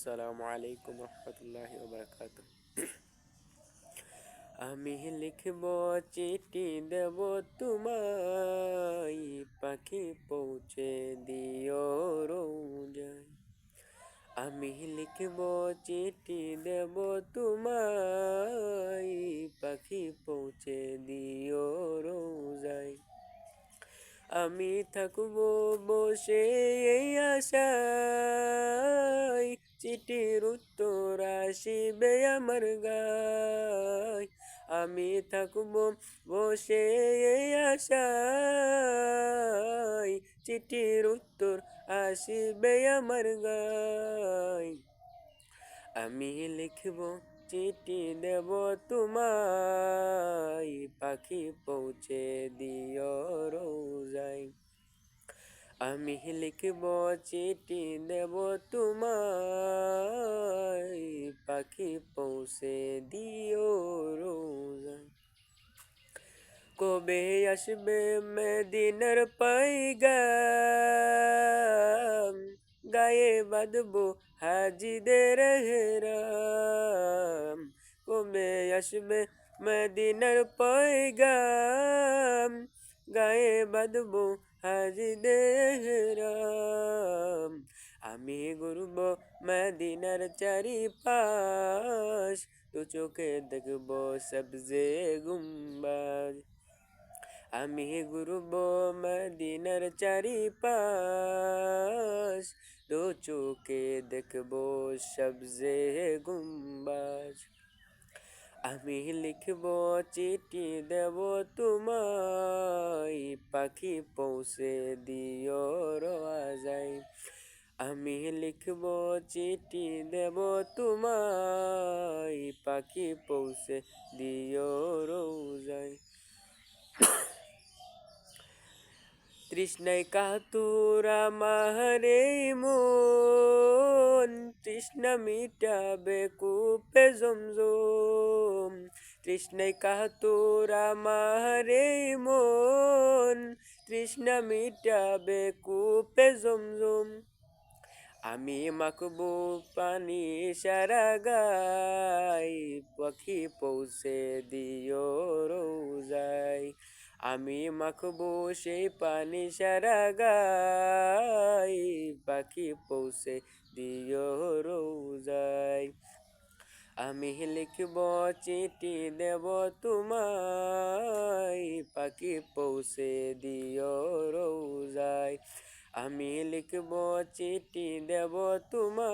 আসসালামু আলাইকুম রহমতুল্লাহি ওয়া বারাকাতুহু। আমি লিখব চিঠি দেব তোমায়, পাখি পৌঁছে দিও রোজায়। আমি লিখব চিঠি দেব তোমায়, পাখি পৌঁছে দিও রোজায়। আমি থাকবো বসে এই আশায়, চিঠির উত্তর আসিবে আমার গায়। আমি থাকবো বসে এই আশায়, চিঠির উত্তর আসিবে আমার গায়। আমি লিখব চিঠি দেব তোমায়, পাখি পৌঁছে দিও রোজায়। আমি লিখব চিঠি দেব তোমায়, পাখি পৌঁছে দিও রোজায়। কবে আসবে মদিনার পয়গাম, গায়ে বাঁধবো হাজিদের হেরাম। কবে আসবে মদিনার পয়গাম, গায়ে বাঁধবো হাজিদের হেরাম। আমি ঘুরব মদিনার চারিপাশ, দু চোখে দেখবো সবজে গুম্বাজ। আমি ঘুরব মদিনার চারিপাশ, দু চোখে দেখবো সবজে গুম্বাজ। আমি লিখব চিঠি দেব তোমায়, পাখি পৌঁছে দিও রোজায়। আমি লিখব চিঠি দেব তোমায়, পাখি পৌঁছে দিও রোজায়। তৃষ্ণায় কাতুর আমার এই মন, তৃষ্ণা মিটাবে কূপে জমজম। তৃষ্ণায় কাতুর আমার এই মন, তৃষ্ণা মিটাবে কূপে জমজম। আমি মাখবো পানি সারা গায়, পাখি পৌঁছে দিও রোজায়। আমি মাখবো সেই পানি সারা গায়, পাখি পৌঁছে দিও রোজায়। আমি লিখব চিঠি দেব তোমায়, পাখি পৌঁছে দিও রোজায়। আমি লিখব চিঠি দেব তোমায়।